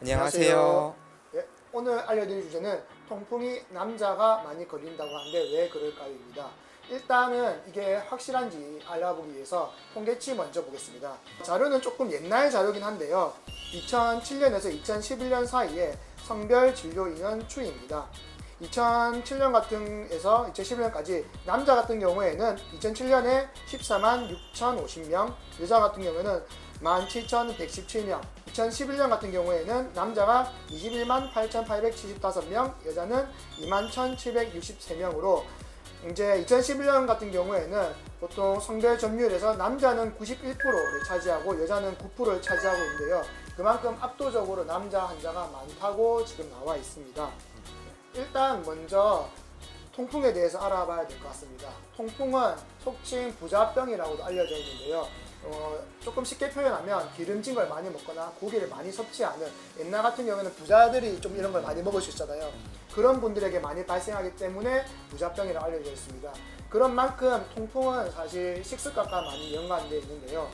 안녕하세요. 예, 오늘 알려드릴 주제는 통풍이 남자가 많이 걸린다고 하는데 왜 그럴까요입니다. 일단은 이게 확실한지 알아보기 위해서 통계치 먼저 보겠습니다. 자료는 조금 옛날 자료긴 한데요. 2007년에서 2011년 사이에 성별 진료 인원 추이입니다. 2007년 같은 에서 2011년까지 남자 같은 경우에는 2007년에 14만 6,050명, 여자 같은 경우에는 17,117명, 2011년 같은 경우에는 남자가 21만 8,875명, 여자는 21,763명으로 이제 2011년 같은 경우에는 보통 성별 점유율에서 남자는 91%를 차지하고 여자는 9%를 차지하고 있는데요. 그만큼 압도적으로 남자 환자가 많다고 지금 나와 있습니다. 일단 먼저 통풍에 대해서 알아봐야 될 것 같습니다. 통풍은 속칭 부자병이라고도 알려져 있는데요. 조금 쉽게 표현하면 기름진 걸 많이 먹거나 고기를 많이 섭취하는, 옛날 같은 경우에는 부자들이 좀 이런 걸 많이 먹을 수 있잖아요. 그런 분들에게 많이 발생하기 때문에 부자병이라고 알려져 있습니다. 그런 만큼 통풍은 사실 식습관과 많이 연관되어 있는데요.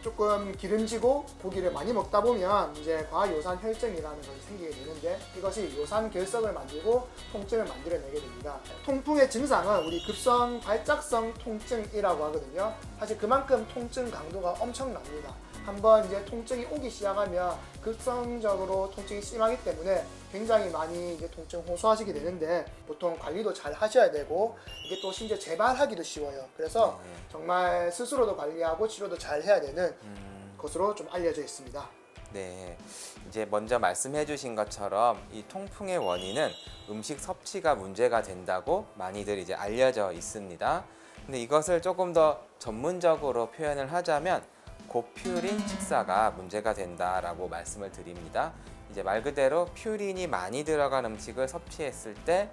조금 기름지고 고기를 많이 먹다 보면 이제 과요산 혈증이라는 것이 생기게 되는데, 이것이 요산 결석을 만들고 통증을 만들어내게 됩니다. 통풍의 증상은 우리 급성 발작성 통증이라고 하거든요. 사실 그만큼 통증 강도가 엄청납니다. 한번 이제 통증이 오기 시작하면 급성적으로 통증이 심하기 때문에 굉장히 많이 이제 통증 호소하시게 되는데, 보통 관리도 잘 하셔야 되고 이게 또 심지어 재발하기도 쉬워요. 그래서 정말 스스로도 관리하고 치료도 잘 해야 되는 것으로 좀 알려져 있습니다. 네, 이제 먼저 말씀해 주신 것처럼 이 통풍의 원인은 음식 섭취가 문제가 된다고 많이들 이제 알려져 있습니다. 근데 이것을 조금 더 전문적으로 표현을 하자면 고퓨린 식사가 문제가 된다라고 말씀을 드립니다. 이제 말 그대로 퓨린이 많이 들어간 음식을 섭취했을 때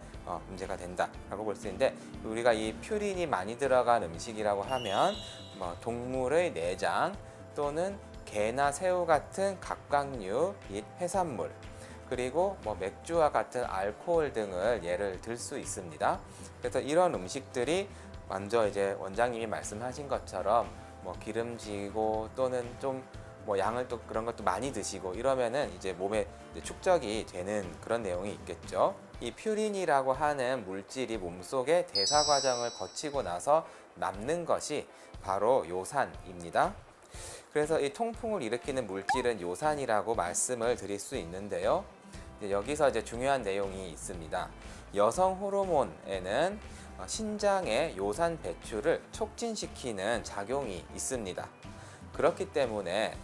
문제가 된다라고 볼 수 있는데, 우리가 이 퓨린이 많이 들어간 음식이라고 하면 동물의 내장 또는 게나 새우 같은 갑각류 및 해산물, 그리고 맥주와 같은 알코올 등을 예를 들 수 있습니다. 그래서 이런 음식들이 먼저 이제 원장님이 말씀하신 것처럼 기름지고 또는 좀 양을 또 그런 것도 많이 드시고 이러면은 이제 몸에 축적이 되는 그런 내용이 있겠죠. 이 퓨린이라고 하는 물질이 몸속에 대사 과정을 거치고 나서 남는 것이 바로 요산입니다. 그래서 이 통풍을 일으키는 물질은 요산이라고 말씀을 드릴 수 있는데요. 여기서 이제 중요한 내용이 있습니다. 여성 호르몬에는 신장의 요산 배출을 촉진시키는 작용이 있습니다. 그렇기 때문에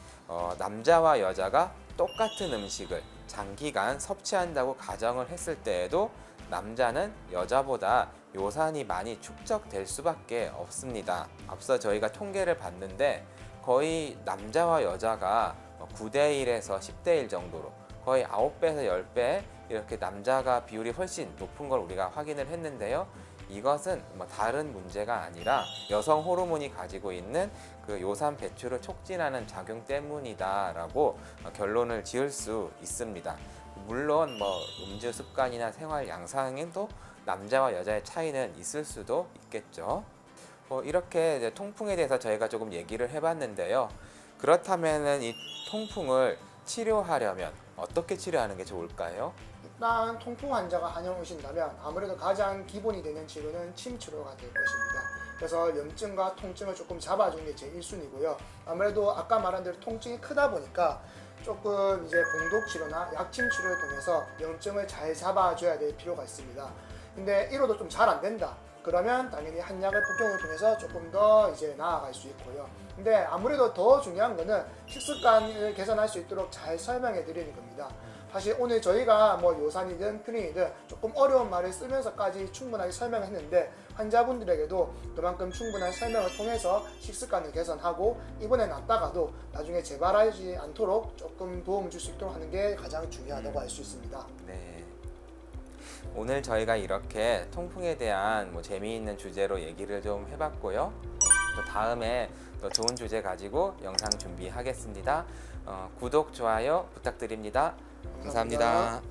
남자와 여자가 똑같은 음식을 장기간 섭취한다고 가정을 했을 때에도 남자는 여자보다 요산이 많이 축적될 수밖에 없습니다. 앞서 저희가 통계를 봤는데 거의 남자와 여자가 9대1에서 10대1 정도로 거의 9배에서 10배 이렇게 남자가 비율이 훨씬 높은 걸 우리가 확인을 했는데요. 이것은 다른 문제가 아니라 여성 호르몬이 가지고 있는 그 요산 배출을 촉진하는 작용 때문이다라고 결론을 지을 수 있습니다. 물론 음주 습관이나 생활 양상에도 남자와 여자의 차이는 있을 수도 있겠죠. 이렇게 이제 통풍에 대해서 저희가 조금 얘기를 해봤는데요. 그렇다면은 이 통풍을 치료하려면 어떻게 치료하는 게 좋을까요? 일단 통풍 환자가 한영 오신다면 아무래도 가장 기본이 되는 치료는 침 치료가 될 것입니다. 그래서 염증과 통증을 조금 잡아주는 게 제일 1순위고요. 아무래도 아까 말한 대로 통증이 크다 보니까 조금 이제 공독 치료나 약침 치료를 통해서 염증을 잘 잡아줘야 될 필요가 있습니다. 근데 이로도 좀 잘 안 된다. 그러면 당연히 한약을 복용을 통해서 조금 더 이제 나아갈 수 있고요. 근데 아무래도 더 중요한 거는 식습관을 개선할 수 있도록 잘 설명해 드리는 겁니다. 사실 오늘 저희가 요산이든 퓨린이든 조금 어려운 말을 쓰면서까지 충분하게 설명했는데, 환자분들에게도 그만큼 충분한 설명을 통해서 식습관을 개선하고 이번에 낫다가도 나중에 재발하지 않도록 조금 도움을 줄 수 있도록 하는 게 가장 중요하다고 할 수 있습니다. 네. 오늘 저희가 이렇게 통풍에 대한 재미있는 주제로 얘기를 좀 해봤고요. 또 다음에 또 좋은 주제 가지고 영상 준비하겠습니다. 구독, 좋아요 부탁드립니다. 감사합니다.